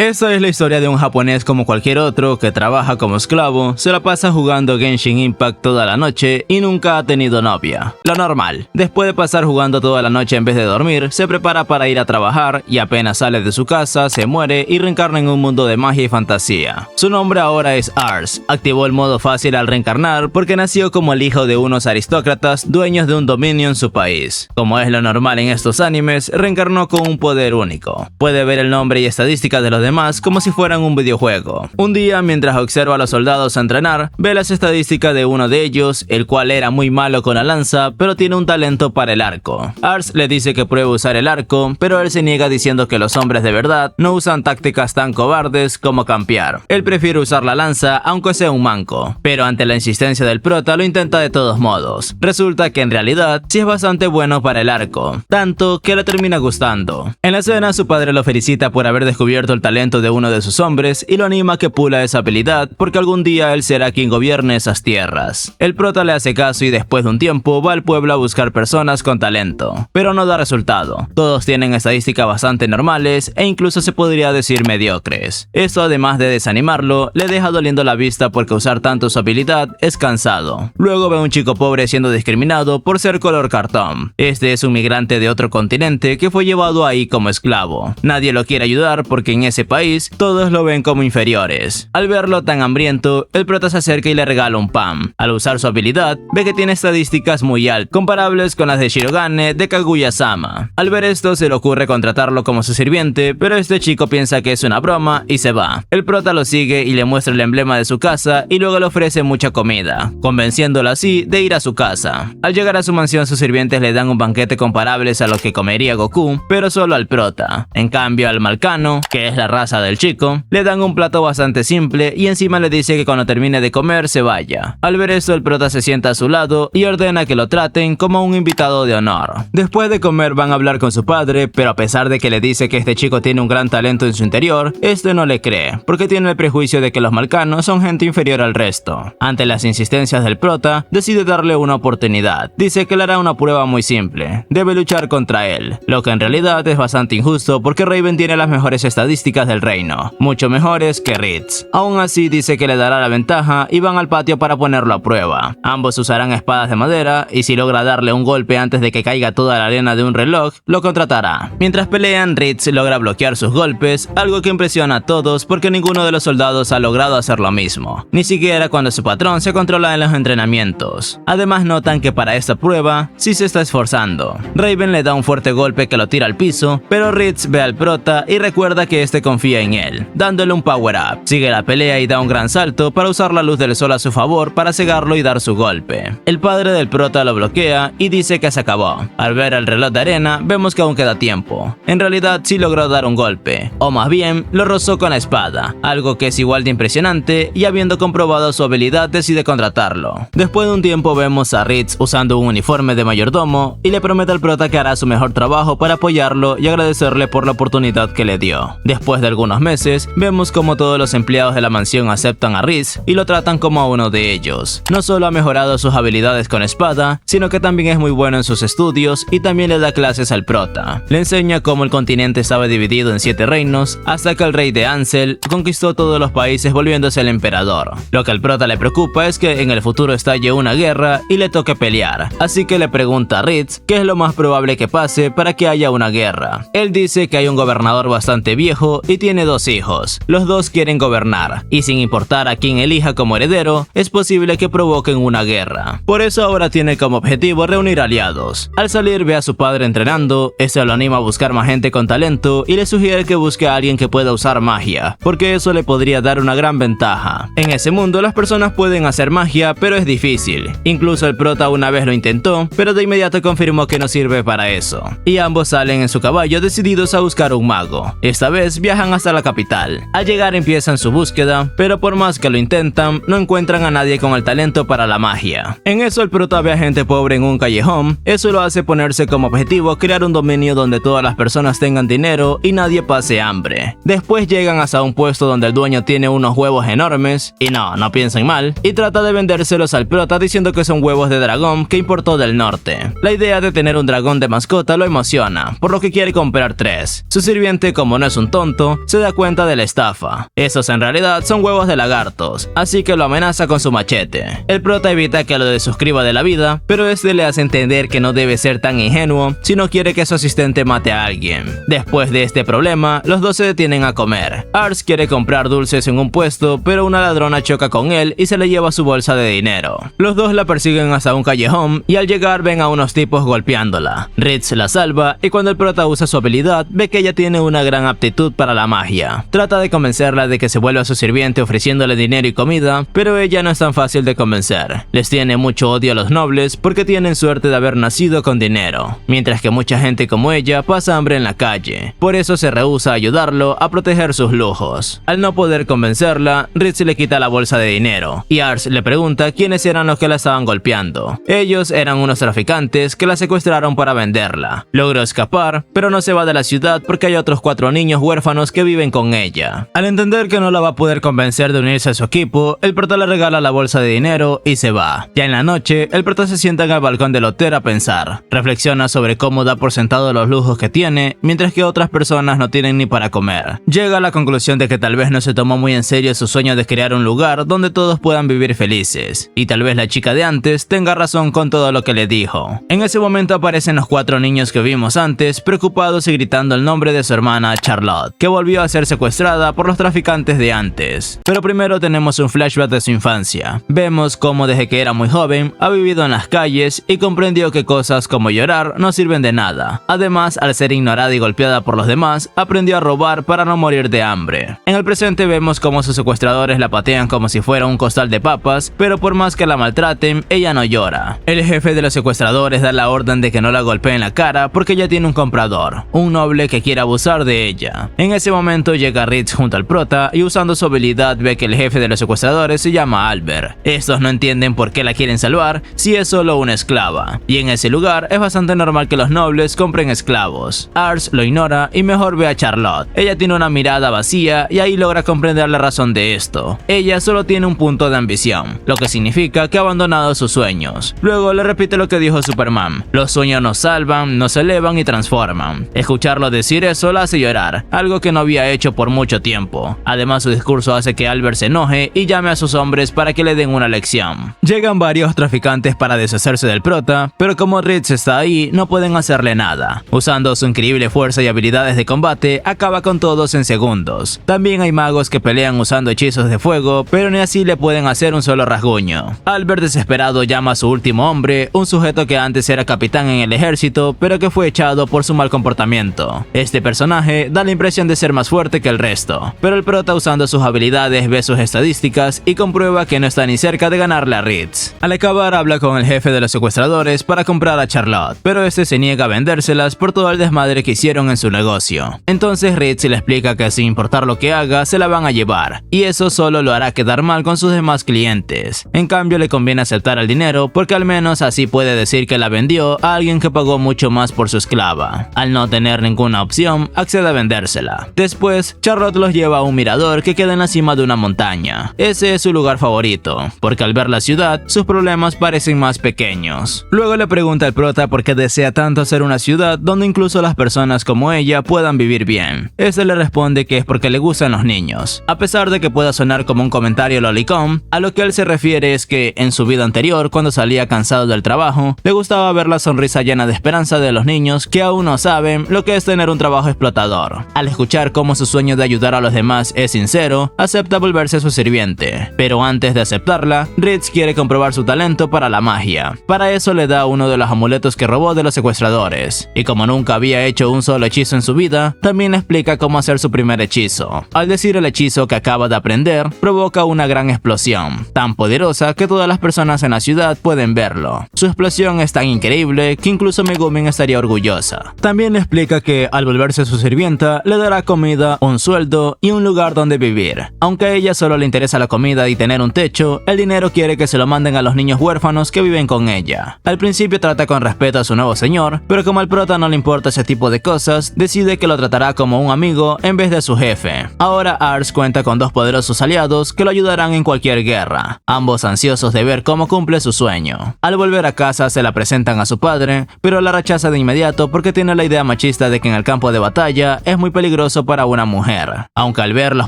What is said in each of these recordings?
Esta es la historia de un japonés como cualquier otro que trabaja como esclavo, se la pasa jugando Genshin Impact toda la noche y nunca ha tenido novia. Lo normal. Después de pasar jugando toda la noche en vez de dormir, se prepara para ir a trabajar y apenas sale de su casa, se muere y reencarna en un mundo de magia y fantasía. Su nombre ahora es Ars. Activó el modo fácil al reencarnar porque nació como el hijo de unos aristócratas dueños de un dominio en su país. Como es lo normal en estos animes, reencarnó con un poder único. Puede ver el nombre y estadísticas de los demás como si fueran un videojuego. Un día, mientras observa a los soldados a entrenar, ve las estadísticas de uno de ellos, el cual era muy malo con la lanza, pero tiene un talento para el arco. Ars le dice que pruebe usar el arco, pero él se niega diciendo que los hombres de verdad no usan tácticas tan cobardes como campear. Él prefiere usar la lanza, aunque sea un manco, pero ante la insistencia del prota lo intenta de todos modos. Resulta que en realidad sí es bastante bueno para el arco, tanto que le termina gustando. En la escena, su padre lo felicita por haber descubierto el talento de uno de sus hombres y lo anima a que pula esa habilidad porque algún día él será quien gobierne esas tierras. El prota le hace caso y después de un tiempo va al pueblo a buscar personas con talento, pero no da resultado. Todos tienen estadísticas bastante normales e incluso se podría decir mediocres. Esto, además de desanimarlo, le deja doliendo la vista porque usar tanto su habilidad es cansado. Luego ve a un chico pobre siendo discriminado por ser color cartón. Este es un migrante de otro continente que fue llevado ahí como esclavo. Nadie lo quiere ayudar porque en ese país todos lo ven como inferiores. Al verlo tan hambriento, el prota se acerca y le regala un pan. Al usar su habilidad, ve que tiene estadísticas muy altas, comparables con las de Shirogane de Kaguya-sama. Al ver esto, se le ocurre contratarlo como su sirviente, pero este chico piensa que es una broma y se va. El prota lo sigue y le muestra el emblema de su casa y luego le ofrece mucha comida, convenciéndolo así de ir a su casa. Al llegar a su mansión, sus sirvientes le dan un banquete comparables a lo que comería Goku, pero solo al prota. En cambio, al Malcano, que es la raza del chico, le dan un plato bastante simple y encima le dice que cuando termine de comer se vaya. Al ver esto, el prota se sienta a su lado y ordena que lo traten como un invitado de honor. Después de comer van a hablar con su padre, pero a pesar de que le dice que este chico tiene un gran talento en su interior, este no le cree, porque tiene el prejuicio de que los malcanos son gente inferior al resto. Ante las insistencias del prota, decide darle una oportunidad. Dice que le hará una prueba muy simple, debe luchar contra él, lo que en realidad es bastante injusto porque Raven tiene las mejores estadísticas del reino, mucho mejores que Ritz. Aún así dice que le dará la ventaja y van al patio para ponerlo a prueba. Ambos usarán espadas de madera y si logra darle un golpe antes de que caiga toda la arena de un reloj, lo contratará. Mientras pelean, Ritz logra bloquear sus golpes, algo que impresiona a todos porque ninguno de los soldados ha logrado hacer lo mismo, ni siquiera cuando su patrón se controla en los entrenamientos. Además notan que para esta prueba sí se está esforzando. Raven le da un fuerte golpe que lo tira al piso, pero Ritz ve al prota y recuerda que este confía en él, dándole un power up. Sigue la pelea y da un gran salto para usar la luz del sol a su favor para cegarlo y dar su golpe. El padre del prota lo bloquea y dice que se acabó. Al ver el reloj de arena, vemos que aún queda tiempo. En realidad sí logró dar un golpe, o más bien lo rozó con la espada, algo que es igual de impresionante, y habiendo comprobado su habilidad decide contratarlo. Después de un tiempo vemos a Ritz usando un uniforme de mayordomo y le promete al prota que hará su mejor trabajo para apoyarlo y agradecerle por la oportunidad que le dio. Después de algunos meses, vemos como todos los empleados de la mansión aceptan a Ritz y lo tratan como a uno de ellos. No solo ha mejorado sus habilidades con espada, sino que también es muy bueno en sus estudios y también le da clases al prota. Le enseña cómo el continente estaba dividido en 7 reinos, hasta que el rey de Ansel conquistó todos los países volviéndose el emperador. Lo que al prota le preocupa es que en el futuro estalle una guerra y le toque pelear, así que le pregunta a Ritz qué es lo más probable que pase para que haya una guerra. Él dice que hay un gobernador bastante viejo y tiene 2 hijos. Los 2 quieren gobernar, y sin importar a quién elija como heredero, es posible que provoquen una guerra. Por eso ahora tiene como objetivo reunir aliados. Al salir ve a su padre entrenando, este lo anima a buscar más gente con talento y le sugiere que busque a alguien que pueda usar magia, porque eso le podría dar una gran ventaja. En ese mundo las personas pueden hacer magia, pero es difícil. Incluso el prota una vez lo intentó, pero de inmediato confirmó que no sirve para eso. Y ambos salen en su caballo decididos a buscar un mago. Esta vez viajan hasta la capital. Al llegar empiezan su búsqueda, pero por más que lo intentan, no encuentran a nadie con el talento para la magia. En eso el prota ve a gente pobre en un callejón. Eso lo hace ponerse como objetivo crear un dominio donde todas las personas tengan dinero y nadie pase hambre. Después llegan hasta un puesto donde el dueño tiene unos huevos enormes, y no piensen mal, y trata de vendérselos al prota diciendo que son huevos de dragón que importó del norte. La idea de tener un dragón de mascota lo emociona, por lo que quiere comprar 3. Su sirviente, como no es un tonto, banco, se da cuenta de la estafa. Esos en realidad son huevos de lagartos, así que lo amenaza con su machete. El prota evita que lo desuscriba de la vida, pero este le hace entender que no debe ser tan ingenuo si no quiere que su asistente mate a alguien. Después de este problema, los dos se detienen a comer. Ars quiere comprar dulces en un puesto, pero una ladrona choca con él y se le lleva su bolsa de dinero. Los dos la persiguen hasta un callejón y al llegar ven a unos tipos golpeándola. Ritz la salva y cuando el prota usa su habilidad, ve que ella tiene una gran aptitud para la magia. Trata de convencerla de que se vuelva su sirviente ofreciéndole dinero y comida, pero ella no es tan fácil de convencer. Les tiene mucho odio a los nobles porque tienen suerte de haber nacido con dinero, mientras que mucha gente como ella pasa hambre en la calle. Por eso se rehúsa a ayudarlo a proteger sus lujos. Al no poder convencerla, Ritz le quita la bolsa de dinero y Ars le pregunta quiénes eran los que la estaban golpeando. Ellos eran unos traficantes que la secuestraron para venderla. Logró escapar, pero no se va de la ciudad porque hay otros 4 niños huérfanos que viven con ella. Al entender que no la va a poder convencer de unirse a su equipo, el prota le regala la bolsa de dinero y se va. Ya en la noche, el prota se sienta en el balcón del hotel a pensar. Reflexiona sobre cómo da por sentado los lujos que tiene, mientras que otras personas no tienen ni para comer. Llega a la conclusión de que tal vez no se tomó muy en serio su sueño de crear un lugar donde todos puedan vivir felices. Y tal vez la chica de antes tenga razón con todo lo que le dijo. En ese momento aparecen los 4 niños que vimos antes, preocupados y gritando el nombre de su hermana Charlotte, que volvió a ser secuestrada por los traficantes de antes. Pero primero tenemos un flashback de su infancia. Vemos cómo desde que era muy joven ha vivido en las calles y comprendió que cosas como llorar no sirven de nada. Además, al ser ignorada y golpeada por los demás, aprendió a robar para no morir de hambre. En el presente vemos cómo sus secuestradores la patean como si fuera un costal de papas, pero por más que la maltraten, ella no llora. El jefe de los secuestradores da la orden de que no la golpeen la cara porque ella tiene un comprador, un noble que quiere abusar de ella. En ese momento llega Ritz junto al prota y usando su habilidad ve que el jefe de los secuestradores se llama Albert. Estos no entienden por qué la quieren salvar si es solo una esclava, y en ese lugar es bastante normal que los nobles compren esclavos. Ars lo ignora y mejor ve a Charlotte. Ella tiene una mirada vacía y ahí logra comprender la razón de esto. Ella solo tiene un punto de ambición, lo que significa que ha abandonado sus sueños. Luego le repite lo que dijo Superman: los sueños nos salvan, nos elevan y transforman. Escucharlo decir eso la hace llorar, algo que no había hecho por mucho tiempo. Además, su discurso hace que Albert se enoje y llame a sus hombres para que le den una lección. Llegan varios traficantes para deshacerse del prota, pero como Ritz está ahí, no pueden hacerle nada. Usando su increíble fuerza y habilidades de combate, acaba con todos en segundos. También hay magos que pelean usando hechizos de fuego, pero ni así le pueden hacer un solo rasguño. Albert desesperado llama a su último hombre, un sujeto que antes era capitán en el ejército, pero que fue echado por su mal comportamiento. Este personaje da la impresión de ser más fuerte que el resto, pero el prota usando sus habilidades ve sus estadísticas y comprueba que no está ni cerca de ganarle a Ritz. Al acabar habla con el jefe de los secuestradores para comprar a Charlotte, pero este se niega a vendérselas por todo el desmadre que hicieron en su negocio. Entonces Ritz le explica que sin importar lo que haga, se la van a llevar, y eso solo lo hará quedar mal con sus demás clientes. En cambio le conviene aceptar el dinero porque al menos así puede decir que la vendió a alguien que pagó mucho más por su esclava. Al no tener ninguna opción, accede a vendérsela. Después, Charlotte los lleva a un mirador que queda en la cima de una montaña. Ese es su lugar favorito, porque al ver la ciudad, sus problemas parecen más pequeños. Luego le pregunta al prota por qué desea tanto hacer una ciudad donde incluso las personas como ella puedan vivir bien. Este le responde que es porque le gustan los niños. A pesar de que pueda sonar como un comentario lolicón, a lo que él se refiere es que en su vida anterior, cuando salía cansado del trabajo, le gustaba ver la sonrisa llena de esperanza de los niños que aún no saben lo que es tener un trabajo explotador. Al escuchar cómo su sueño de ayudar a los demás es sincero, acepta volverse su sirviente. Pero antes de aceptarla, Ritz quiere comprobar su talento para la magia. Para eso le da uno de los amuletos que robó de los secuestradores. Y como nunca había hecho un solo hechizo en su vida, también le explica cómo hacer su primer hechizo. Al decir el hechizo que acaba de aprender, provoca una gran explosión, tan poderosa que todas las personas en la ciudad pueden verlo. Su explosión es tan increíble que incluso Megumin estaría orgullosa. También le explica que al volverse su sirvienta, le dará comida, un sueldo y un lugar donde vivir. Aunque a ella solo le interesa la comida y tener un techo, el dinero quiere que se lo manden a los niños huérfanos que viven con ella. Al principio trata con respeto a su nuevo señor, pero como al prota no le importa ese tipo de cosas, decide que lo tratará como un amigo en vez de su jefe. Ahora Ars cuenta con 2 poderosos aliados que lo ayudarán en cualquier guerra, ambos ansiosos de ver cómo cumple su sueño. Al volver a casa se la presentan a su padre, pero la rechaza de inmediato porque tiene la idea machista de que en el campo de batalla es muy peligroso peligroso para una mujer, aunque al ver lo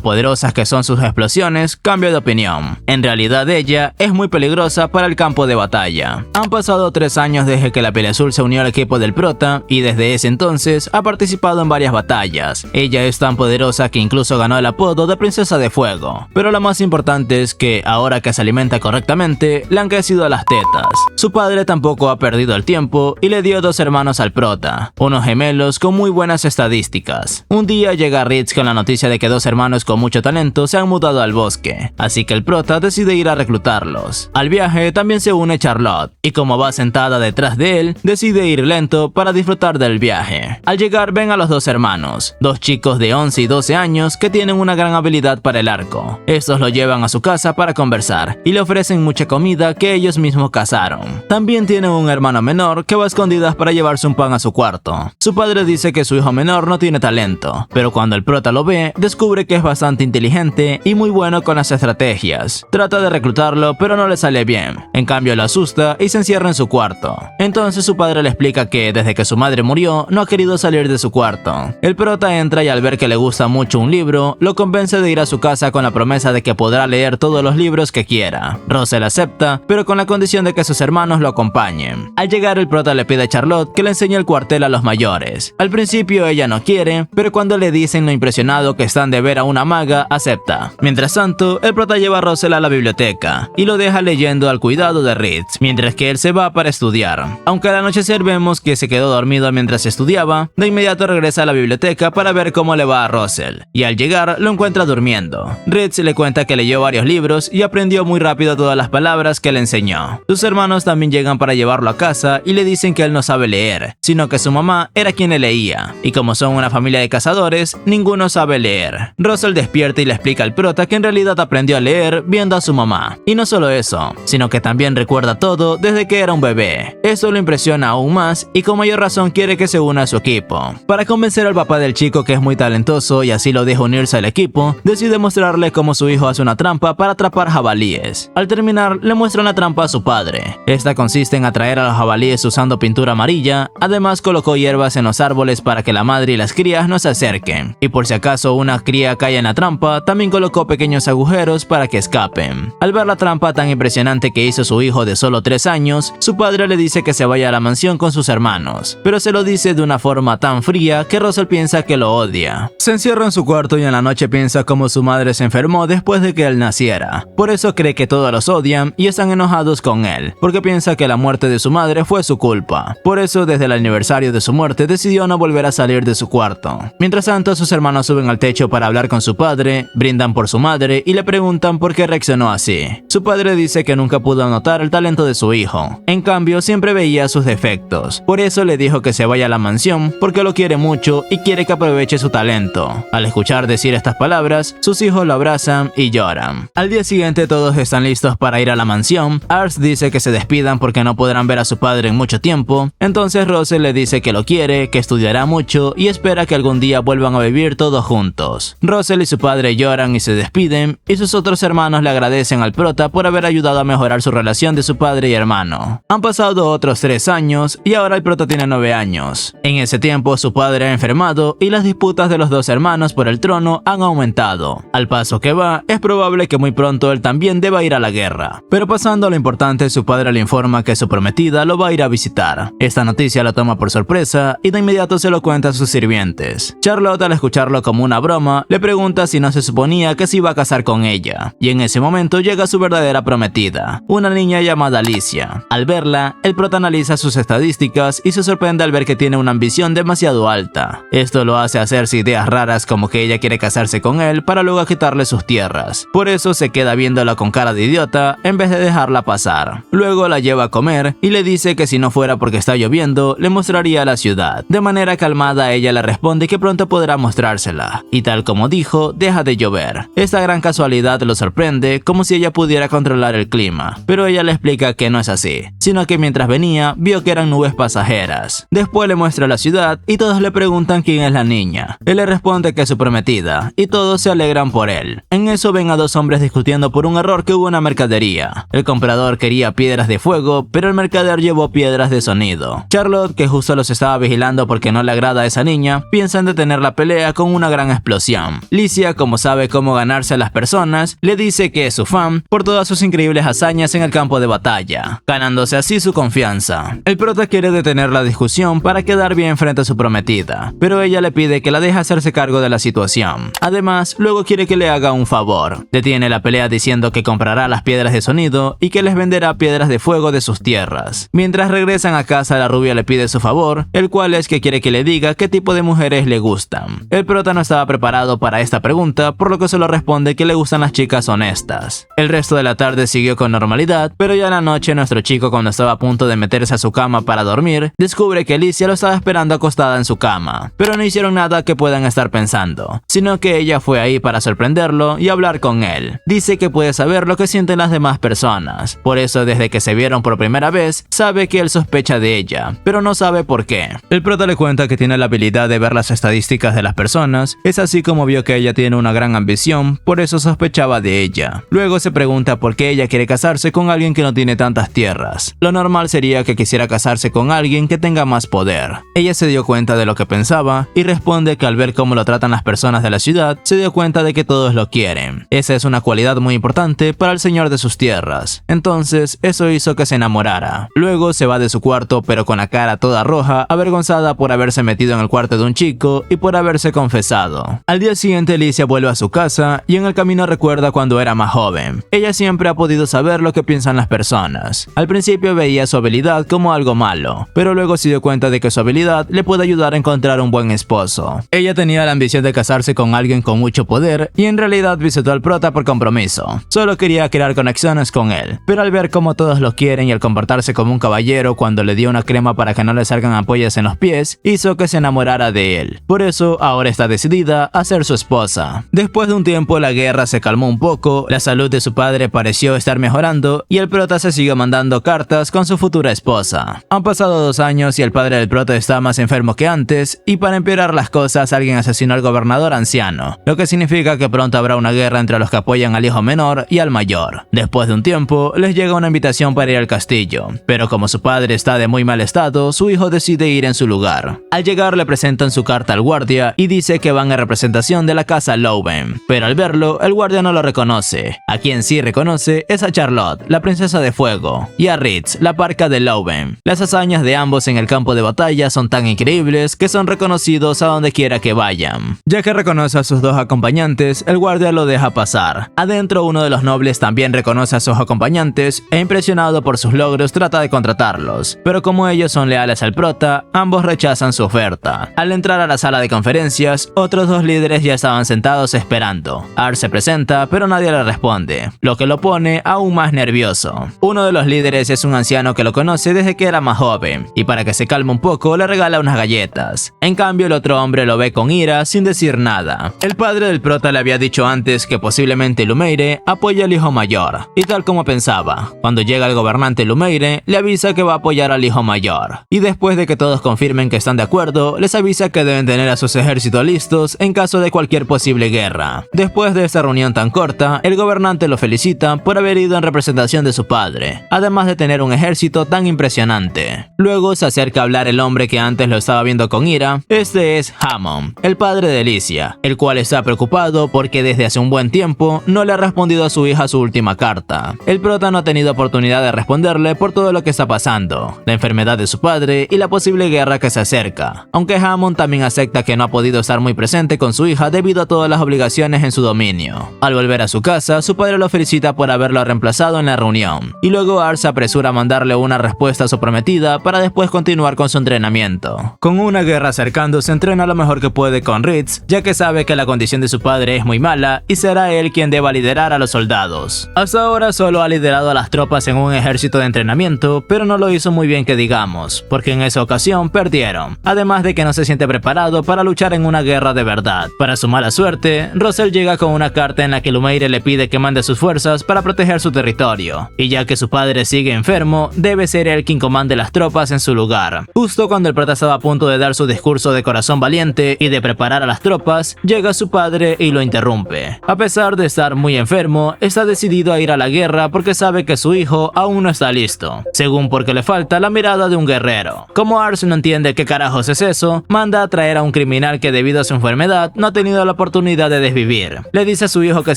poderosas que son sus explosiones, cambia de opinión. En realidad ella es muy peligrosa para el campo de batalla. Han pasado 3 años desde que la Piel Azul se unió al equipo del prota y desde ese entonces ha participado en varias batallas. Ella es tan poderosa que incluso ganó el apodo de Princesa de Fuego. Pero lo más importante es que ahora que se alimenta correctamente, le han crecido las tetas. Su padre tampoco ha perdido el tiempo y le dio 2 hermanos al prota, unos gemelos con muy buenas estadísticas. Un día llega Ritz con la noticia de que 2 hermanos con mucho talento se han mudado al bosque, así que el prota decide ir a reclutarlos. Al viaje también se une Charlotte, y como va sentada detrás de él, decide ir lento para disfrutar del viaje. Al llegar ven a los 2 hermanos, 2 chicos de 11 y 12 años que tienen una gran habilidad para el arco. Estos lo llevan a su casa para conversar y le ofrecen mucha comida que ellos mismos cazaron. También tienen un hermano menor que va a escondidas para llevarse un pan a su cuarto. Su padre dice que su hijo menor no tiene talento, pero cuando el prota lo ve, descubre que es bastante inteligente y muy bueno con las estrategias. Trata de reclutarlo, pero no le sale bien. En cambio lo asusta y se encierra en su cuarto. Entonces su padre le explica que desde que su madre murió, no ha querido salir de su cuarto. El prota entra y al ver que le gusta mucho un libro, lo convence de ir a su casa con la promesa de que podrá leer todos los libros que quiera. Russell acepta, pero con la condición de que sus hermanos lo acompañen. Al llegar el prota le pide a Charlotte que le enseñe el cuartel a los mayores. Al principio ella no quiere, pero cuando le dicen lo impresionado que están de ver a una maga, acepta. Mientras tanto, el prota lleva a Russell a la biblioteca y lo deja leyendo al cuidado de Ritz, mientras que él se va para estudiar. Aunque al anochecer vemos que se quedó dormido mientras estudiaba, de inmediato regresa a la biblioteca para ver cómo le va a Russell, y al llegar lo encuentra durmiendo. Ritz le cuenta que leyó varios libros y aprendió muy rápido todas las palabras que le enseñó. Sus hermanos también llegan para llevarlo a casa y le dicen que él no sabe leer, sino que su mamá era quien le leía, y como son una familia de cazadores, ninguno sabe leer. Russell despierta y le explica al prota que en realidad aprendió a leer viendo a su mamá. Y no solo eso, sino que también recuerda todo desde que era un bebé. Eso lo impresiona aún más y con mayor razón quiere que se una a su equipo. Para convencer al papá del chico que es muy talentoso y así lo deja unirse al equipo, decide mostrarle cómo su hijo hace una trampa para atrapar jabalíes. Al terminar, le muestra la trampa a su padre. Esta consiste en atraer a los jabalíes usando pintura amarilla. Además colocó hierbas en los árboles para que la madre y las crías no se acerquen. Y por si acaso una cría cae en la trampa, también colocó pequeños agujeros para que escapen. Al ver la trampa tan impresionante que hizo su hijo de solo 3 años, su padre le dice que se vaya a la mansión con sus hermanos, pero se lo dice de una forma tan fría que Russell piensa que lo odia. Se encierra en su cuarto y en la noche piensa cómo su madre se enfermó después de que él naciera. Por eso cree que todos los odian y están enojados con él, porque piensa que la muerte de su madre fue su culpa. Por eso desde el aniversario de su muerte decidió no volver a salir de su cuarto. Mientras tanto sus hermanos suben al techo para hablar con su padre, brindan por su madre y le preguntan por qué reaccionó así. Su padre dice que nunca pudo notar el talento de su hijo, en cambio siempre veía sus defectos. Por eso le dijo que se vaya a la mansión porque lo quiere mucho y quiere que aproveche su talento. Al escuchar decir estas palabras, sus hijos lo abrazan y lloran. Al día siguiente todos están listos para ir a la mansión. Ars dice que se despidan porque no podrán ver a su padre en mucho tiempo. Entonces Russell le dice que lo quiere, que estudiará mucho y espera que algún día vuelvan a vivir todos juntos. Russell y su padre lloran y se despiden, y sus otros hermanos le agradecen al prota por haber ayudado a mejorar su relación de su padre y hermano. Han pasado otros 3 años y ahora el prota tiene 9 años. En ese tiempo su padre ha enfermado y las disputas de los 2 hermanos por el trono han aumentado. Al paso que va, es probable que muy pronto él también deba ir a la guerra. Pero pasando a lo importante, su padre le informa que su prometida lo va a ir a visitar. Esta noticia lo toma por sorpresa y de inmediato se lo cuenta a sus sirvientes. Charlotte, al escucharlo como una broma, le pregunta si no se suponía que se iba a casar con ella. Y en ese momento llega su verdadera prometida, una niña llamada Alicia. Al verla, el prota analiza sus estadísticas y se sorprende al ver que tiene una ambición demasiado alta. Esto lo hace hacerse ideas raras como que ella quiere casarse con él para luego quitarle sus tierras. Por eso se queda viéndola con cara de idiota en vez de dejarla pasar. Luego la lleva a comer y le dice que si no fuera porque está lloviendo, le mostraría la ciudad. De manera calmada ella le responde que pronto podrá mostrársela. Y tal como dijo, deja de llover. Esta gran casualidad lo sorprende, como si ella pudiera controlar el clima. Pero ella le explica que no es así, sino que mientras venía, vio que eran nubes pasajeras. Después le muestra la ciudad y todos le preguntan quién es la niña. Él le responde que es su prometida y todos se alegran por él. En eso ven a 2 hombres discutiendo por un error que hubo en la mercadería. El comprador quería piedras de fuego, pero el mercader llevó piedras de sonido. Charlotte, que justo los estaba vigilando porque no le agrada a esa niña, piensa en detener la la pelea con una gran explosión. Licia, como sabe cómo ganarse a las personas, le dice que es su fan por todas sus increíbles hazañas en el campo de batalla, ganándose así su confianza. El prota quiere detener la discusión para quedar bien frente a su prometida, pero ella le pide que la deje hacerse cargo de la situación. Además, luego quiere que le haga un favor. Detiene la pelea diciendo que comprará las piedras de sonido y que les venderá piedras de fuego de sus tierras. Mientras regresan a casa, la rubia le pide su favor, el cual es que quiere que le diga qué tipo de mujeres le gustan. El prota no estaba preparado para esta pregunta, por lo que solo responde que le gustan las chicas honestas. El resto de la tarde siguió con normalidad, pero ya en la noche nuestro chico, cuando estaba a punto de meterse a su cama para dormir, descubre que Licia lo estaba esperando acostada en su cama. Pero no hicieron nada que puedan estar pensando, sino que ella fue ahí para sorprenderlo y hablar con él. Dice que puede saber lo que sienten las demás personas, por eso desde que se vieron por primera vez, sabe que él sospecha de ella, pero no sabe por qué. El prota le cuenta que tiene la habilidad de ver las estadísticas de las personas, es así como vio que ella tiene una gran ambición, por eso sospechaba de ella. Luego se pregunta por qué ella quiere casarse con alguien que no tiene tantas tierras. Lo normal sería que quisiera casarse con alguien que tenga más poder. Ella se dio cuenta de lo que pensaba y responde que al ver cómo lo tratan las personas de la ciudad, se dio cuenta de que todos lo quieren. Esa es una cualidad muy importante para el señor de sus tierras. Entonces, eso hizo que se enamorara. Luego se va de su cuarto, pero con la cara toda roja, avergonzada por haberse metido en el cuarto de un chico y por haberse confesado. Al día siguiente, Licia vuelve a su casa y en el camino recuerda cuando era más joven. Ella siempre ha podido saber lo que piensan las personas. Al principio veía su habilidad como algo malo, pero luego se dio cuenta de que su habilidad le puede ayudar a encontrar un buen esposo. Ella tenía la ambición de casarse con alguien con mucho poder y en realidad visitó al prota por compromiso. Solo quería crear conexiones con él, pero al ver cómo todos lo quieren y al comportarse como un caballero cuando le dio una crema para que no le salgan ampollas en los pies, hizo que se enamorara de él. Por eso ahora está decidida a ser su esposa. Después de un tiempo la guerra se calmó un poco, la salud de su padre pareció estar mejorando y el prota se siguió mandando cartas con su futura esposa. Han pasado 2 años y el padre del prota está más enfermo que antes y para empeorar las cosas alguien asesinó al gobernador anciano, lo que significa que pronto habrá una guerra entre los que apoyan al hijo menor y al mayor. Después de un tiempo les llega una invitación para ir al castillo, pero como su padre está de muy mal estado, su hijo decide ir en su lugar. Al llegar le presentan su carta al guardia y dice que van en representación de la casa Loven, pero al verlo el guardia no lo reconoce. A quien sí reconoce es a Charlotte, la princesa de fuego, y a Ritz, la parca de Loven. Las hazañas de ambos en el campo de batalla son tan increíbles que son reconocidos a donde quiera que vayan. Ya que reconoce a sus 2 acompañantes, el guardia lo deja pasar. Adentro uno de los nobles también reconoce a sus acompañantes e impresionado por sus logros trata de contratarlos, pero como ellos son leales al prota, ambos rechazan su oferta. Al entrar a la sala de conferencias, otros 2 líderes ya estaban sentados esperando. Ars se presenta, pero nadie le responde, lo que lo pone aún más nervioso. Uno de los líderes es un anciano que lo conoce desde que era más joven, y para que se calme un poco le regala unas galletas. En cambio el otro hombre lo ve con ira sin decir nada. El padre del prota le había dicho antes que posiblemente Lumeire apoya al hijo mayor, y tal como pensaba, cuando llega el gobernante Lumeire le avisa que va a apoyar al hijo mayor, y después de que todos confirmen que están de acuerdo, les avisa que deben tener a sus ejércitos listos en caso de cualquier posible guerra. Después de esta reunión tan corta, el gobernante lo felicita por haber ido en representación de su padre, además de tener un ejército tan impresionante. Luego se acerca a hablar el hombre que antes lo estaba viendo con ira. Este es Hammond, el padre de Licia, el cual está preocupado porque desde hace un buen tiempo no le ha respondido a su hija su última carta. El prota no ha tenido oportunidad de responderle por todo lo que está pasando, la enfermedad de su padre y la posible guerra que se acerca, aunque Hammond también acepta que no ha podido estar muy presente con su hija debido a todas las obligaciones en su dominio. Al volver a su casa, su padre lo felicita por haberlo reemplazado en la reunión, y luego Ars se apresura a mandarle una respuesta a su prometida para después continuar con su entrenamiento. Con una guerra acercándose, entrena lo mejor que puede con Ritz, ya que sabe que la condición de su padre es muy mala y será él quien deba liderar a los soldados. Hasta ahora solo ha liderado a las tropas en un ejército de entrenamiento, pero no lo hizo muy bien que digamos, porque en esa ocasión perdieron, además de que no se siente preparado para luchar en una guerra de verdad. Para su mala suerte, Russell llega con una carta en la que Lumeire le pide que mande sus fuerzas para proteger su territorio, y ya que su padre sigue enfermo, debe ser él quien comande las tropas en su lugar. Justo cuando el prota estaba a punto de dar su discurso de corazón valiente y de preparar a las tropas, llega su padre y lo interrumpe. A pesar de estar muy enfermo, está decidido a ir a la guerra porque sabe que su hijo aún no está listo, según porque le falta la mirada de un guerrero. Como Ars no entiende qué carajos es eso, manda a traer a un criminal criminal que debido a su enfermedad no ha tenido la oportunidad de desvivir. Le dice a su hijo que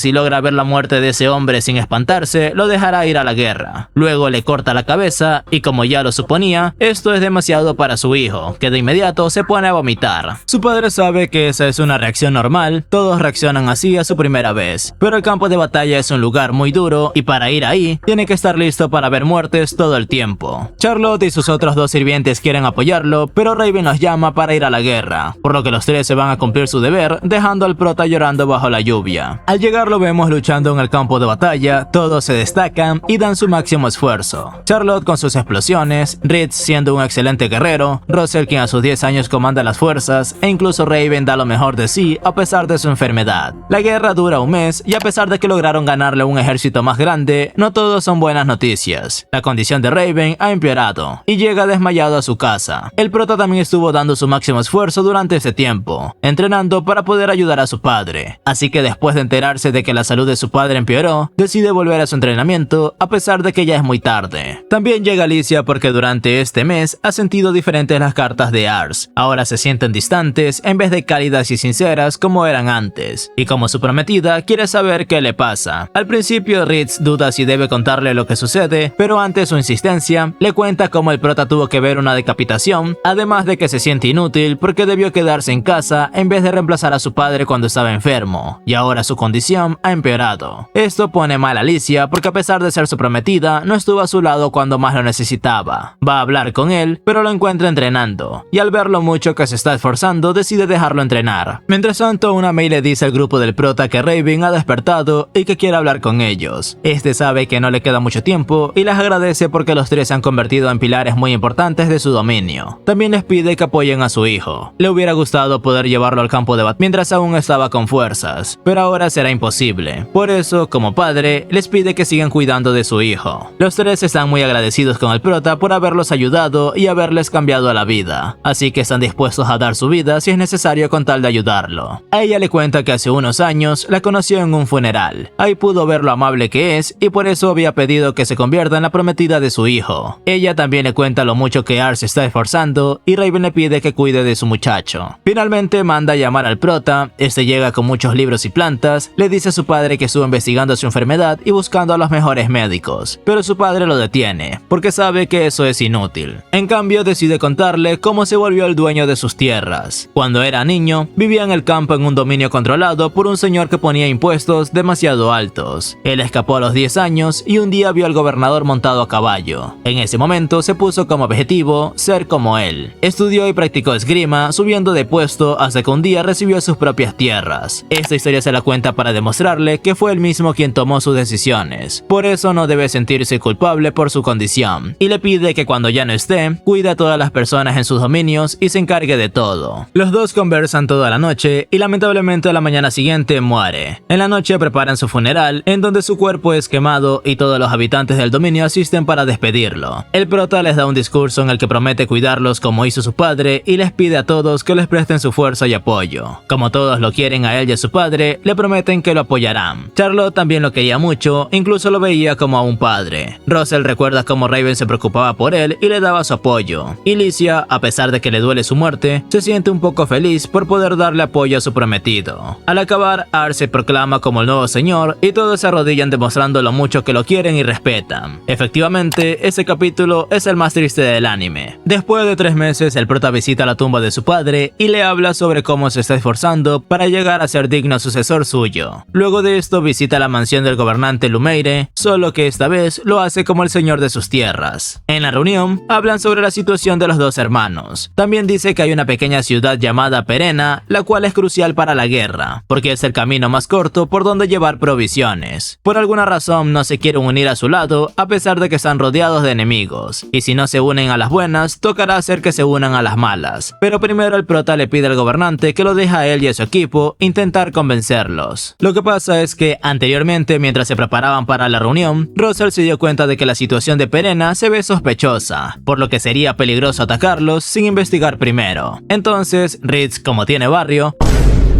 si logra ver la muerte de ese hombre sin espantarse, lo dejará ir a la guerra. Luego le corta la cabeza y, como ya lo suponía, esto es demasiado para su hijo, que de inmediato se pone a vomitar. Su padre sabe que esa es una reacción normal, todos reaccionan así a su primera vez, pero el campo de batalla es un lugar muy duro y para ir ahí, tiene que estar listo para ver muertes todo el tiempo. Charlotte y sus otros dos sirvientes quieren apoyarlo, pero Raven los llama para ir a la guerra, por lo que los tres se van a cumplir su deber, dejando al prota llorando bajo la lluvia. Al llegar lo vemos luchando en el campo de batalla, todos se destacan y dan su máximo esfuerzo. Charlotte con sus explosiones, Reed siendo un excelente guerrero, Russell quien a sus 10 años comanda las fuerzas e incluso Raven da lo mejor de sí a pesar de su enfermedad. La guerra dura un mes y a pesar de que lograron ganarle un ejército más grande, no todos son buenas noticias. La condición de Raven ha empeorado y llega desmayado a su casa. El prota también estuvo dando su máximo esfuerzo durante ese tiempo, entrenando para poder ayudar a su padre. Así que después de enterarse de que la salud de su padre empeoró, decide volver a su entrenamiento a pesar de que ya es muy tarde. También llega Alicia porque durante este mes ha sentido diferentes las cartas de Ars. Ahora se sienten distantes en vez de cálidas y sinceras como eran antes. Y como su prometida, quiere saber qué le pasa. Al principio Ritz duda si debe contarle lo que sucede, pero ante su insistencia, le cuenta cómo el prota tuvo que ver una decapitación, además de que se siente inútil porque debió quedarse en casa en vez de reemplazar a su padre cuando estaba enfermo, y ahora su condición ha empeorado. Esto pone mal a Alicia porque a pesar de ser su prometida, no estuvo a su lado cuando más lo necesitaba. Va a hablar con él, pero lo encuentra entrenando, y al ver lo mucho que se está esforzando, decide dejarlo entrenar. Mientras tanto, una May le dice al grupo del prota que Raven ha despertado y que quiere hablar con ellos. Este sabe que no le queda mucho tiempo y les agradece porque los tres se han convertido en pilares muy importantes de su dominio. También les pide que apoyen a su hijo. Le hubiera gustado poder llevarlo al campo de batalla mientras aún estaba con fuerzas, pero ahora será imposible. Por eso, como padre, les pide que sigan cuidando de su hijo. Los tres están muy agradecidos con el prota por haberlos ayudado y haberles cambiado la vida, así que están dispuestos a dar su vida si es necesario con tal de ayudarlo. A ella le cuenta que hace unos años la conoció en un funeral. Ahí pudo ver lo amable que es y por eso había pedido que se convierta en la prometida de su hijo. Ella también le cuenta lo mucho que Ars se está esforzando y Raven le pide que cuide de su muchacho. Finalmente manda a llamar al prota, este llega con muchos libros y plantas, le dice a su padre que estuvo investigando su enfermedad y buscando a los mejores médicos, pero su padre lo detiene, porque sabe que eso es inútil. En cambio decide contarle cómo se volvió el dueño de sus tierras. Cuando era niño, vivía en el campo en un dominio controlado por un señor que ponía impuestos demasiado altos. Él escapó a los 10 años y un día vio al gobernador montado a caballo. En ese momento se puso como objetivo ser como él. Estudió y practicó esgrima, subiendo de puesto hasta que un día recibió sus propias tierras. Esta historia se la cuenta para demostrarle que fue él mismo quien tomó sus decisiones. Por eso no debe sentirse culpable por su condición, y le pide que cuando ya no esté, cuide a todas las personas en sus dominios y se encargue de todo. Los dos conversan toda la noche y lamentablemente a la mañana siguiente muere. En la noche preparan su funeral, en donde su cuerpo es quemado y todos los habitantes del dominio asisten para despedirlo. El prota les da un discurso en el que promete cuidarlos como hizo su padre y les pide a todos que les presten su fuerza y apoyo. Como todos lo quieren a él y a su padre, le prometen que lo apoyarán. Charlotte también lo quería mucho, incluso lo veía como a un padre. Russell recuerda cómo Raven se preocupaba por él y le daba su apoyo. Y Alicia, a pesar de que le duele su muerte, se siente un poco feliz por poder darle apoyo a su prometido. Al acabar, Ars se proclama como el nuevo señor y todos se arrodillan demostrando lo mucho que lo quieren y respetan. Efectivamente, ese capítulo es el más triste del anime. Después de 3 meses, el prota visita la tumba de su padre y le habla sobre cómo se está esforzando para llegar a ser digno sucesor suyo. Luego de esto visita la mansión del gobernante Lumeire, solo que esta vez lo hace como el señor de sus tierras. En la reunión, hablan sobre la situación de los dos hermanos. También dice que hay una pequeña ciudad llamada Perena, la cual es crucial para la guerra, porque es el camino más corto por donde llevar provisiones. Por alguna razón no se quieren unir a su lado, a pesar de que están rodeados de enemigos, y si no se unen a las buenas, tocará hacer que se unan a las malas. Pero primero el prota le pide al gobernante que lo deje a él y a su equipo intentar convencerlos. Lo que pasa es que anteriormente, mientras se preparaban para la reunión, Russell se dio cuenta de que la situación de Perena se ve sospechosa, por lo que sería peligroso atacarlos sin investigar primero. Entonces, Ritz, como tiene barrio,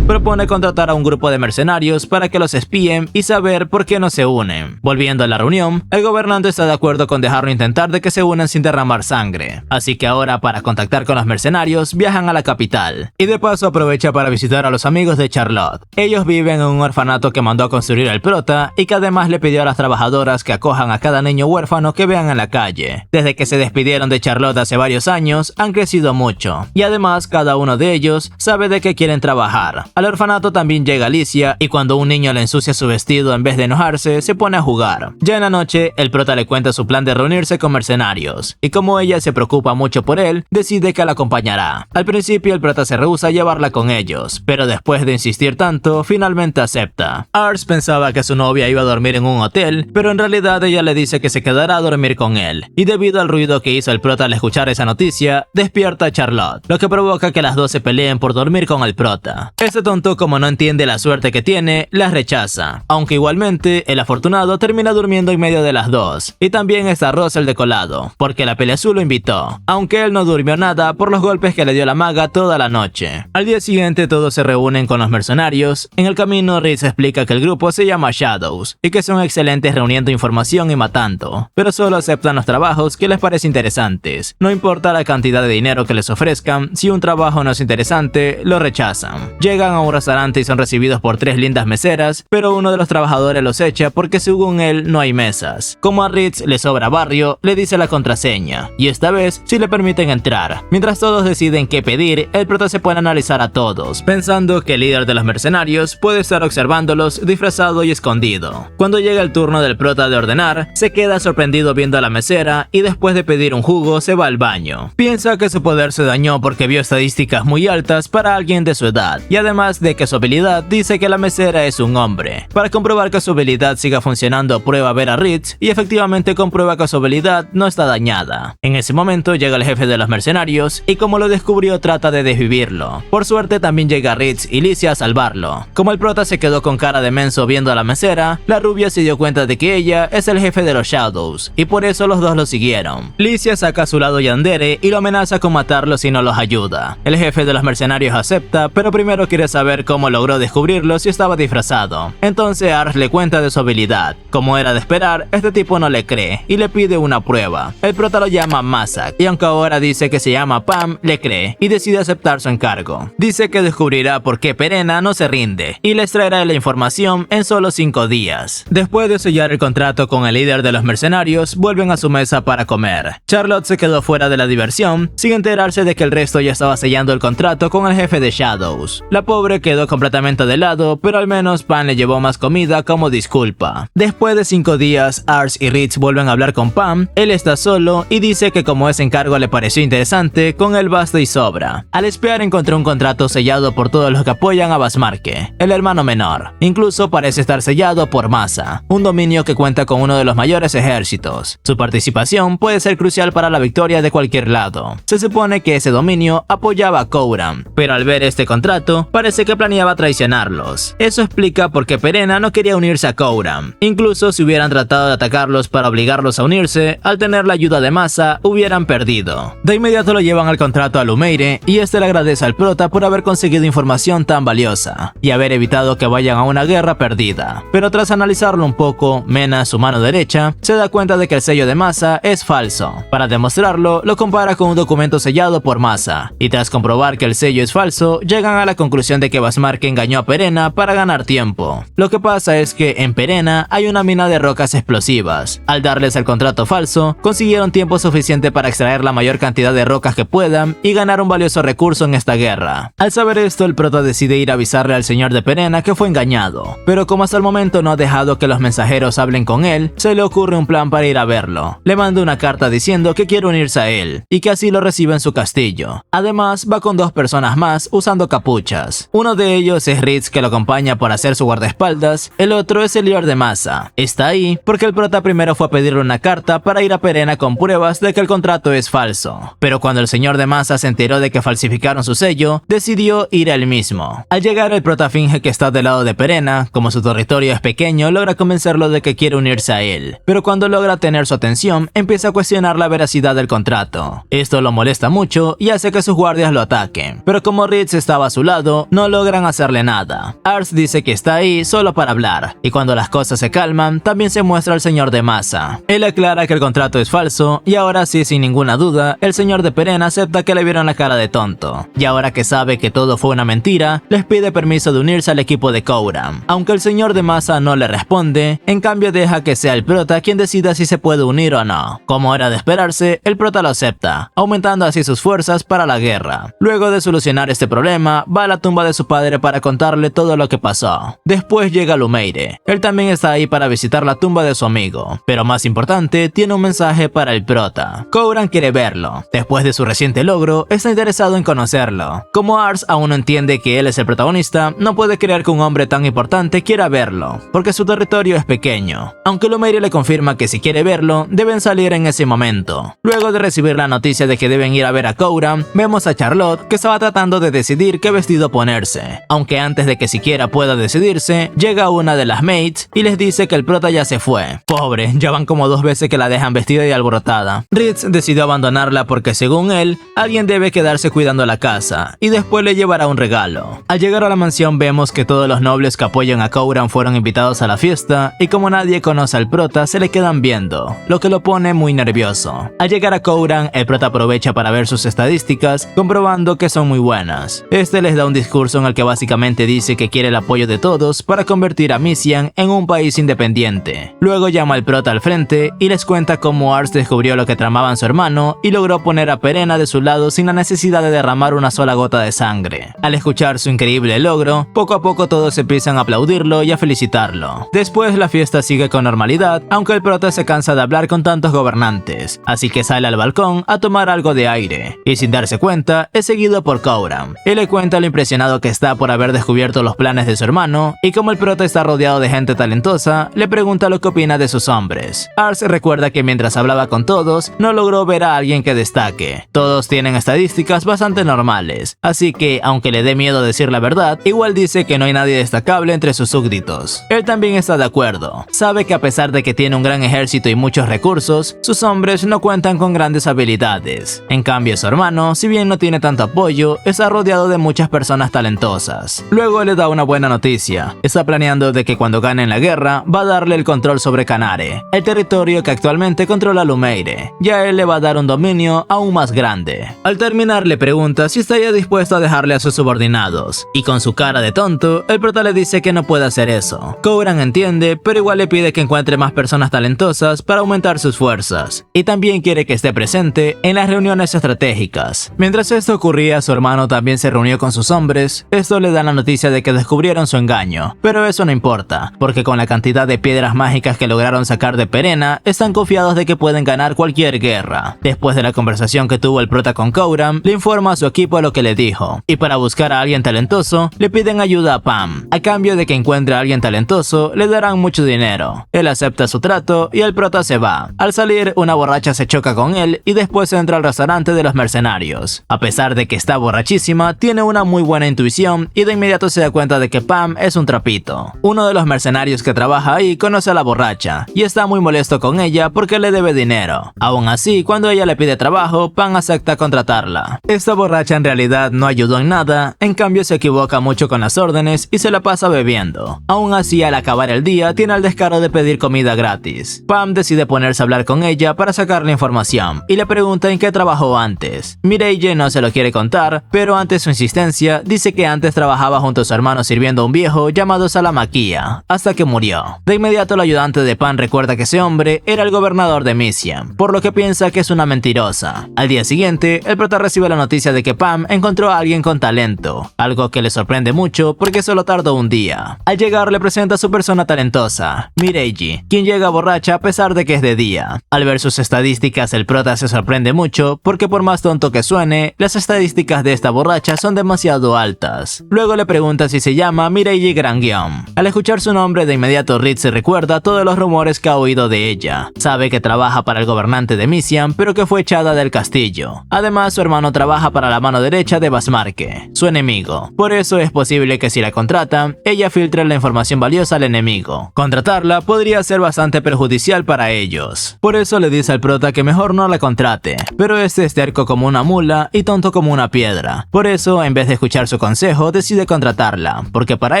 propone contratar a un grupo de mercenarios para que los espíen y saber por qué no se unen. Volviendo a la reunión, el gobernante está de acuerdo con dejarlo intentar de que se unan sin derramar sangre, así que ahora para contactar con los mercenarios viajan a la capital, y de paso aprovecha para visitar a los amigos de Charlotte. Ellos viven en un orfanato que mandó a construir el prota y que además le pidió a las trabajadoras que acojan a cada niño huérfano que vean en la calle. Desde que se despidieron de Charlotte hace varios años, han crecido mucho, y además cada uno de ellos sabe de qué quieren trabajar. Al orfanato también llega Alicia, y cuando un niño le ensucia su vestido en vez de enojarse, se pone a jugar. Ya en la noche, el prota le cuenta su plan de reunirse con mercenarios, y como ella se preocupa mucho por él, decide que la acompañará. Al principio el prota se rehúsa a llevarla con ellos, pero después de insistir tanto, finalmente acepta. Ars pensaba que su novia iba a dormir en un hotel, pero en realidad ella le dice que se quedará a dormir con él, y debido al ruido que hizo el prota al escuchar esa noticia, despierta a Charlotte, lo que provoca que las dos se peleen por dormir con el prota. Este tonto, como no entiende la suerte que tiene, las rechaza, aunque igualmente el afortunado termina durmiendo en medio de las dos, y también está Russell de colado, porque la pelea azul lo invitó, aunque él no durmió nada por los golpes que le dio la maga toda la noche. Al día siguiente todos se reúnen con los mercenarios. En el camino Reed explica que el grupo se llama Shadows, y que son excelentes reuniendo información y matando, pero solo aceptan los trabajos que les parecen interesantes. No importa la cantidad de dinero que les ofrezcan, si un trabajo no es interesante, lo rechazan. Llegan a un restaurante y son recibidos por 3 lindas meseras, pero uno de los trabajadores los echa porque según él no hay mesas. Como a Reed le sobra barrio, le dice la contraseña, y esta vez sí le permiten entrar. Mientras todos deciden qué pedir, el prota se pone a analizar a todos, pensando que el líder de los mercenarios puede estar observándolos disfrazado y escondido. Cuando llega el turno del prota de ordenar, se queda sorprendido viendo a la mesera y después de pedir un jugo se va al baño. Piensa que su poder se dañó porque vio estadísticas muy altas para alguien de su edad, y además de que su habilidad dice que la mesera es un hombre. Para comprobar que su habilidad siga funcionando, prueba a ver a Reed y efectivamente comprueba que su habilidad no está dañada. En ese momento llega el jefe de los mercenarios y como lo descubrió trata de desvivirlo. Por suerte también llega Reed y Licia a salvarlo. Como el prota se quedó con cara de menso viendo a la mesera, la rubia se dio cuenta de que ella es el jefe de los Shadows y por eso los dos lo siguieron. Licia saca a su lado yandere y lo amenaza con matarlo si no los ayuda. El jefe de los mercenarios acepta, pero primero quiere saber cómo logró descubrirlo si estaba disfrazado. Entonces Ars le cuenta de su habilidad. Como era de esperar, este tipo no le cree y le pide una prueba. El prota lo llama Masak y aunque ahora dice que se llama Pam, le cree y decide aceptar su encargo. Dice que descubrirá por qué Perena no se rinde y les traerá la información en solo 5 días. Después de sellar el contrato con el líder de los mercenarios, vuelven a su mesa para comer. Charlotte se quedó fuera de la diversión sin enterarse de que el resto ya estaba sellando el contrato con el jefe de Shadows. La pobre quedó completamente de lado, pero al menos Pam le llevó más comida como disculpa. Después de 5 días, Ars y Reed vuelven a hablar con Pam. Él está solo y dice que como ese encargo le pareció interesante, con él basta y sobra. Al espiar encontró un contrato sellado por todos los que apoyan a Basmarque, el hermano menor. Incluso parece estar sellado por Masa, un dominio que cuenta con uno de los mayores ejércitos. Su participación puede ser crucial para la victoria de cualquier lado. Se supone que ese dominio apoyaba a Kouram, pero al ver este contrato, parece que planeaba traicionarlos. Eso explica por qué Perena no quería unirse a Kouram. Incluso si hubieran tratado de atacarlos para obligarlos a unirse, al tener la ayuda de Masa, hubieran perdido. De inmediato lo llevan al contrato a Lumeire y este le agradece al prota por haber conseguido información tan valiosa y haber evitado que vayan a una guerra perdida. Pero tras analizarlo un poco, Mena, su mano derecha, se da cuenta de que el sello de Masa es falso. Para demostrarlo, lo compara con un documento sellado por Masa, y tras comprobar que el sello es falso, llegan a la conclusión de que Basmarque engañó a Perena para ganar tiempo. Lo que pasa es que en Perena hay una mina de rocas explosivas. Al darles el contrato falso, consiguieron tiempo suficiente para extraer la mayor cantidad de rocas que puedan y ganar un valioso recurso en esta guerra. Al saber esto, el prota decide ir a avisarle al señor de Perena que fue engañado, pero como hasta el momento no ha dejado que los mensajeros hablen con él, se le ocurre un plan para ir a verlo. Le manda una carta diciendo que quiere unirse a él y que así lo recibe en su castillo. Además, va con 2 personas más usando capuchas. Uno de ellos es Reed, que lo acompaña por hacer su guardaespaldas. El otro es el líder de Masa. Está ahí porque el prota primero fue a pedirle una carta para ir a Perena con pruebas de que el contrato es falso. Pero cuando el señor de Masa se enteró de que falsificaron su sello, decidió ir él mismo. Al llegar, el prota finge que está del lado de Perena. Como su territorio es pequeño, logra convencerlo de que quiere unirse a él. Pero cuando logra tener su atención, empieza a cuestionar la veracidad del contrato. Esto lo molesta mucho y hace que sus guardias lo ataquen. Pero como Reed estaba a su lado, no logran hacerle nada. Ars dice que está ahí solo para hablar, y cuando las cosas se calman, también se muestra el señor de Masa. Él aclara que el contrato es falso, y ahora sí, sin ninguna duda, el señor de Peren acepta que le vieron la cara de tonto. Y ahora que sabe que todo fue una mentira, les pide permiso de unirse al equipo de Kouran. Aunque el señor de Masa no le responde, en cambio deja que sea el prota quien decida si se puede unir o no. Como era de esperarse, el prota lo acepta, aumentando así sus fuerzas para la guerra. Luego de solucionar este problema, va a la tumba de su padre para contarle todo lo que pasó. Después llega Lumeire. Él también está ahí para visitar la tumba de su amigo, pero más importante, tiene un mensaje para el prota. Kouran quiere verlo. Después de su reciente logro, está interesado en conocerlo. Como Ars aún no entiende que él es el protagonista, no puede creer que un hombre tan importante quiera verlo, porque su territorio es pequeño. Aunque Lumeire le confirma que si quiere verlo, deben salir en ese momento. Luego de recibir la noticia de que deben ir a ver a Kouran, vemos a Charlotte que estaba tratando de decidir qué vestido ponerse. Aunque antes de que siquiera pueda decidirse, llega una de las mates y les dice que el prota ya se fue. Pobre, ya van como 2 veces que la dejan vestida y alborotada. Ritz decidió abandonarla porque según él, alguien debe quedarse cuidando la casa y después le llevará un regalo. Al llegar a la mansión vemos que todos los nobles que apoyan a Kouran fueron invitados a la fiesta y como nadie conoce al prota se le quedan viendo, lo que lo pone muy nervioso. Al llegar a Kouran, el prota aprovecha para ver sus estadísticas, comprobando que son muy buenas. Este les da un discurso en el que básicamente dice que quiere el apoyo de todos para convertir a Misian en un país independiente. Luego llama al prota al frente y les cuenta cómo Ars descubrió lo que tramaban su hermano y logró poner a Perena de su lado sin la necesidad de derramar una sola gota de sangre. Al escuchar su increíble logro, poco a poco todos empiezan a aplaudirlo y a felicitarlo. Después la fiesta sigue con normalidad, aunque el prota se cansa de hablar con tantos gobernantes, así que sale al balcón a tomar algo de aire, y sin darse cuenta, es seguido por Kouran. Él le cuenta lo impresionado que está por haber descubierto los planes de su hermano, y como el prota está rodeado de gente talentosa, le pregunta lo que opina de sus hombres. Ars recuerda que mientras hablaba con todos, no logró ver a alguien que destaque. Todos tienen estadísticas bastante normales, así que, aunque le dé miedo decir la verdad, igual dice que no hay nadie destacable entre sus súbditos. Él también está de acuerdo. Sabe que a pesar de que tiene un gran ejército y muchos recursos, sus hombres no cuentan con grandes habilidades. En cambio, su hermano, si bien no tiene tanto apoyo, está rodeado de muchas personas talentosas. Luego le da una buena noticia. Está planeando de que cuando ganen la guerra, va a darle el control sobre Canare, el territorio que actualmente controla Lumeire. Ya él le va a dar un dominio aún más grande. Al terminar le pregunta si estaría dispuesto a dejarle a sus subordinados, y con su cara de tonto, el prota le dice que no puede hacer eso. Kouran entiende, pero igual le pide que encuentre más personas talentosas para aumentar sus fuerzas, y también quiere que esté presente en las reuniones estratégicas. Mientras esto ocurría, su hermano también se reunió con sus hombres. Esto le da la noticia de que descubrieron su engaño, pero eso no importa, porque con la cantidad de piedras mágicas que lograron sacar de Perena, están confiados de que pueden ganar cualquier guerra. Después de la conversación que tuvo el prota con Kouran, le informa a su equipo lo que le dijo, y para buscar a alguien talentoso, le piden ayuda a Pam. A cambio de que encuentre a alguien talentoso, le darán mucho dinero. Él acepta su trato y el prota se va. Al salir, una borracha se choca con él y después entra al restaurante de los mercenarios. A pesar de que está borrachísima, tiene una muy buena intuición y de inmediato se da cuenta de que Pam es un trapito. Uno de los mercenarios que trabaja ahí conoce a la borracha y está muy molesto con ella porque le debe dinero. Aún así, cuando ella le pide trabajo, Pam acepta contratarla. Esta borracha en realidad no ayudó en nada, en cambio se equivoca mucho con las órdenes y se la pasa bebiendo. Aún así, al acabar el día, tiene el descaro de pedir comida gratis. Pam decide ponerse a hablar con ella para sacarle información y le pregunta en qué trabajó antes. Mireille no se lo quiere contar, pero ante su insistencia, dice que antes trabajaba junto a su hermano sirviendo a un viejo llamado Salamaquia, hasta que murió. De inmediato el ayudante de Pam recuerda que ese hombre era el gobernador de Misian, por lo que piensa que es una mentirosa. Al día siguiente, el prota recibe la noticia de que Pam encontró a alguien con talento, algo que le sorprende mucho porque solo tardó un día. Al llegar le presenta a su persona talentosa, Mireille, quien llega borracha a pesar de que es de día. Al ver sus estadísticas, el prota se sorprende mucho porque por más tonto que suene, las estadísticas de esta borracha son demasiado altas. Luego le pregunta si se llama Mireille Granguion. Al escuchar su nombre, de inmediato Ritz se recuerda todos los rumores que ha oído de ella. Sabe que trabaja para el gobernante de Misian, pero que fue echada del castillo. Además, su hermano trabaja para la mano derecha de Basmarque, su enemigo. Por eso es posible que si la contratan, ella filtre la información valiosa al enemigo. Contratarla podría ser bastante perjudicial para ellos. Por eso le dice al prota que mejor no la contrate, pero este es terco como una mula y tonto como una piedra. Por eso, en vez de escuchar su consejo decide contratarla, porque para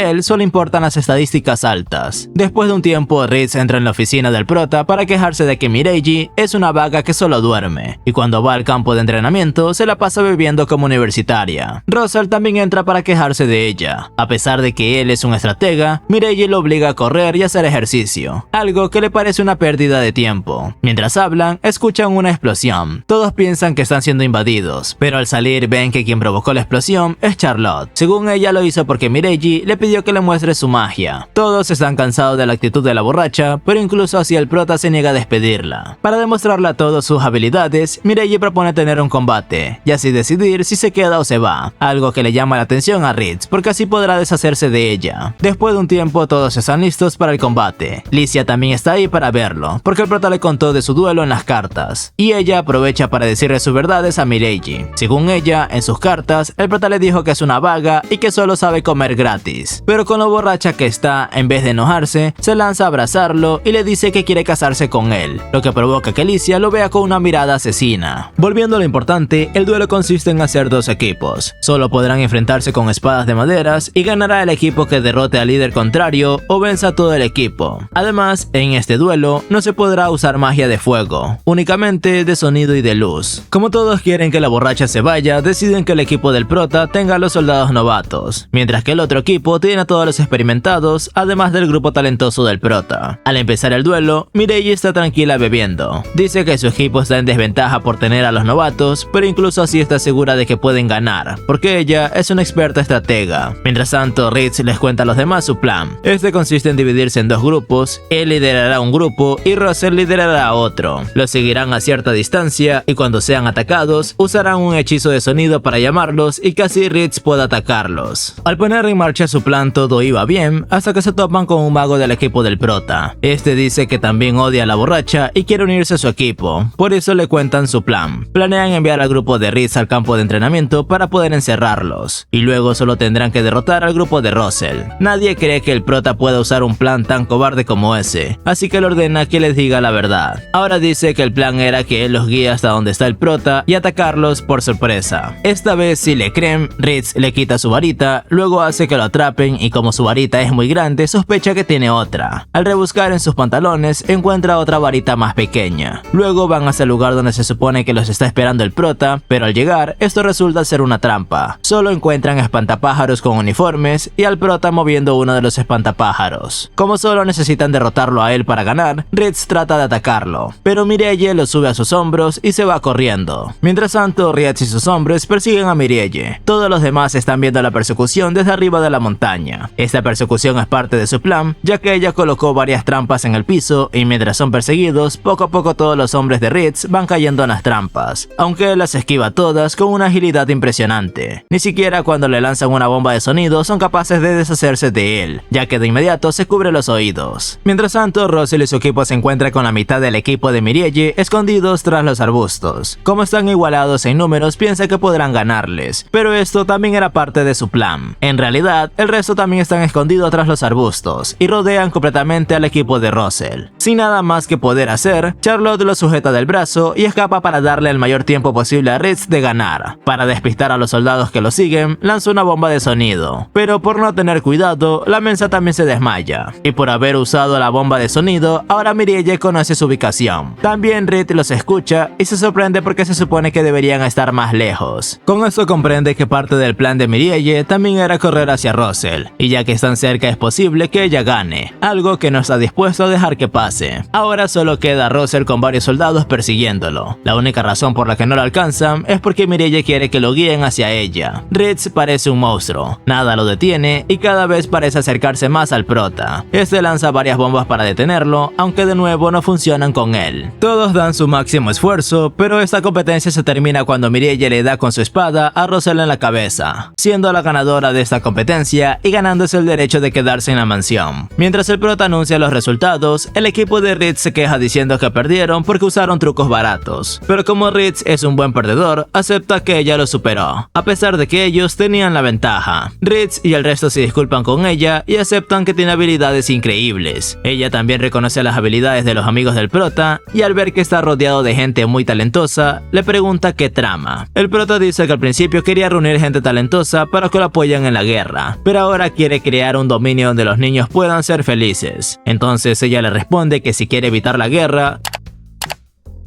él solo importan las estadísticas altas. Después de un tiempo, Ritz entra en la oficina del prota para quejarse de que Mireille es una vaga que solo duerme, y cuando va al campo de entrenamiento se la pasa bebiendo como universitaria. Russell también entra para quejarse de ella. A pesar de que él es un estratega, Mireille lo obliga a correr y hacer ejercicio, algo que le parece una pérdida de tiempo. Mientras hablan, escuchan una explosión. Todos piensan que están siendo invadidos, pero al salir ven que quien provocó la explosión es Charlotte. Según ella lo hizo porque Mireille le pidió que le muestre su magia. Todos están cansados de la actitud de la borracha, pero incluso así el prota se niega a despedirla. Para demostrarle a todos sus habilidades, Mireille propone tener un combate, y así decidir si se queda o se va, algo que le llama la atención a Ritz, porque así podrá deshacerse de ella. Después de un tiempo todos están listos para el combate. Licia también está ahí para verlo, porque el prota le contó de su duelo en las cartas, y ella aprovecha para decirle sus verdades a Mireille. Según ella, en sus cartas, el prota le dijo que es una vaga y que solo sabe comer gratis, pero con lo borracha que está, en vez de enojarse, se lanza a abrazarlo y le dice que quiere casarse con él, lo que provoca que Licia lo vea con una mirada asesina. Volviendo a lo importante, el duelo consiste en hacer dos equipos. Solo podrán enfrentarse con espadas de maderas y ganará el equipo que derrote al líder contrario o venza a todo el equipo. Además, en este duelo no se podrá usar magia de fuego, únicamente de sonido y de luz. Como todos quieren que la borracha se vaya, deciden que el equipo del prota tenga a los soldados novatos, mientras que el otro equipo tiene a todos los experimentados, además del grupo talentoso del prota. Al empezar el duelo, Mireille está tranquila bebiendo. Dice que su equipo está en desventaja por tener a los novatos, pero incluso así está segura de que pueden ganar, porque ella es una experta estratega. Mientras tanto, Ritz les cuenta a los demás su plan. Este consiste en dividirse en dos grupos, él liderará un grupo y Russell liderará otro. Los seguirán a cierta distancia y cuando sean atacados, usarán un hechizo de sonido para llamarlos y que así Ritz pueda atacarlos. Al poner en marcha su plan todo iba bien, hasta que se topan con un mago del equipo del prota. Este dice que también odia a la borracha y quiere unirse a su equipo, por eso le cuentan su plan. Planean enviar al grupo de Ritz al campo de entrenamiento para poder encerrarlos, y luego solo tendrán que derrotar al grupo de Russell. Nadie cree que el prota pueda usar un plan tan cobarde como ese, así que le ordena que les diga la verdad. Ahora dice que el plan era que él los guíe hasta donde está el prota y atacarlos por sorpresa. Esta vez si le creen, Ritz le quita su varita, luego hace que lo atrapen y como su varita es muy grande, sospecha que tiene otra. Al rebuscar en sus pantalones, encuentra otra varita más pequeña. Luego van hacia el lugar donde se supone que los está esperando el prota, pero al llegar, esto resulta ser una trampa. Solo encuentran espantapájaros con uniformes y al prota moviendo uno de los espantapájaros. Como solo necesitan derrotarlo a él para ganar, Ritz trata de atacarlo, pero Mireille lo sube a sus hombros y se va corriendo. Mientras tanto, Ritz y sus hombres persiguen a Mireille. Todos los demás están viendo la persecución desde arriba de la montaña. Esta persecución es parte de su plan, ya que ella colocó varias trampas en el piso y mientras son perseguidos, poco a poco todos los hombres de Ritz van cayendo en las trampas, aunque él las esquiva todas con una agilidad impresionante. Ni siquiera cuando le lanzan una bomba de sonido son capaces de deshacerse de él, ya que de inmediato se cubre los oídos. Mientras tanto, Russell y su equipo se encuentran con la mitad del equipo de Mireille escondidos tras los arbustos. Como están igualados en números, piensa que podrán ganarles, pero esto también era parte de su plan. En realidad, el resto también están escondidos tras los arbustos y rodean completamente al equipo de Russell. Sin nada más que poder hacer, Charlotte lo sujeta del brazo y escapa para darle el mayor tiempo posible a Ritz de ganar. Para despistar a los soldados que lo siguen, lanza una bomba de sonido, pero por no tener cuidado, la mensa también se desmaya. Y por haber usado la bomba de sonido, ahora Mireille conoce su ubicación. También Ritz los escucha y se sorprende porque se supone que deberían estar más lejos. Con esto comprende que parte del plan de Mireille también era correr hacia Russell, y ya que están cerca es posible que ella gane, algo que no está dispuesto a dejar que pase. Ahora solo queda Russell con varios soldados persiguiéndolo. La única razón por la que no lo alcanzan es porque Mireille quiere que lo guíen hacia ella. Ritz parece un monstruo, nada lo detiene y cada vez parece acercarse más al prota. Este lanza varias bombas para detenerlo, aunque de nuevo no funcionan con él. Todos dan su máximo esfuerzo, pero esta competencia se termina cuando Mireille le da con su espada a Russell en la cabeza, siendo la ganadora de esta competencia y ganándose el derecho de quedarse en la mansión. Mientras el prota anuncia los resultados, el equipo de Ritz se queja diciendo que perdieron porque usaron trucos baratos, pero como Ritz es un buen perdedor, acepta que ella lo superó, a pesar de que ellos tenían la ventaja. Ritz y el resto se disculpan con ella y aceptan que tiene habilidades increíbles. Ella también reconoce las habilidades de los amigos del prota y al ver que está rodeado de gente muy talentosa, le pregunta qué trama. El prota dice que al principio quería reunir gente talentosa talentosa para que lo apoyen en la guerra, pero ahora quiere crear un dominio donde los niños puedan ser felices. Entonces ella le responde que si quiere evitar la guerra,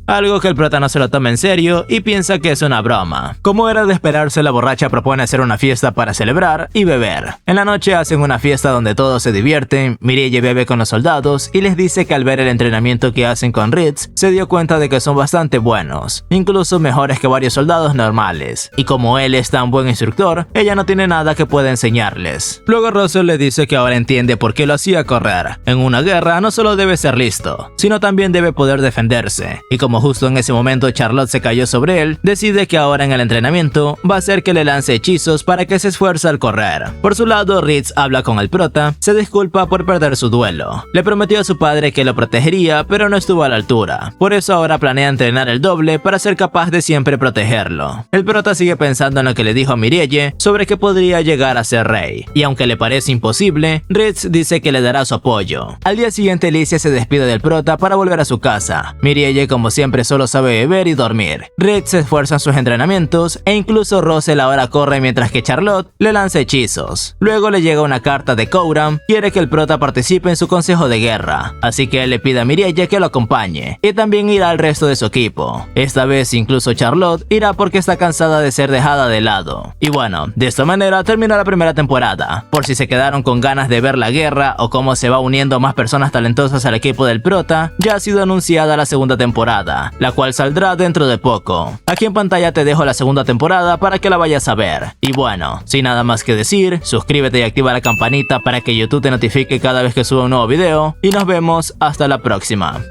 algo que el prota no se lo toma en serio y piensa que es una broma. Como era de esperarse, la borracha propone hacer una fiesta para celebrar y beber. En la noche hacen una fiesta donde todos se divierten, Mireille bebe con los soldados y les dice que al ver el entrenamiento que hacen con Ritz, se dio cuenta de que son bastante buenos, incluso mejores que varios soldados normales. Y como él es tan buen instructor, ella no tiene nada que pueda enseñarles. Luego Russell le dice que ahora entiende por qué lo hacía correr. En una guerra no solo debe ser listo, sino también debe poder defenderse. Y como justo en ese momento Charlotte se cayó sobre él, decide que ahora en el entrenamiento va a hacer que le lance hechizos para que se esfuerce al correr. Por su lado, Ritz habla con el prota, se disculpa por perder su duelo. Le prometió a su padre que lo protegería, pero no estuvo a la altura. Por eso ahora planea entrenar el doble para ser capaz de siempre protegerlo. El prota sigue pensando en lo que le dijo a Mireille sobre que podría llegar a ser rey. Y aunque le parece imposible, Ritz dice que le dará su apoyo. Al día siguiente, Alicia se despide del prota para volver a su casa. Mireille, como siempre, solo sabe beber y dormir. Ritz se esfuerza en sus entrenamientos e incluso Russell ahora corre mientras que Charlotte le lanza hechizos. Luego le llega una carta de Coram, quiere que el prota participe en su consejo de guerra, así que él le pide a Mireille que lo acompañe y también irá al resto de su equipo. Esta vez incluso Charlotte irá porque está cansada de ser dejada de lado. Y bueno, de esta manera termina la primera temporada. Por si se quedaron con ganas de ver la guerra o cómo se va uniendo más personas talentosas al equipo del prota, ya ha sido anunciada la segunda temporada, la cual saldrá dentro de poco. Aquí en pantalla te dejo la segunda temporada para que la vayas a ver. Y bueno, sin nada más que decir, suscríbete y activa la campanita para que YouTube te notifique cada vez que suba un nuevo video y nos vemos hasta la próxima.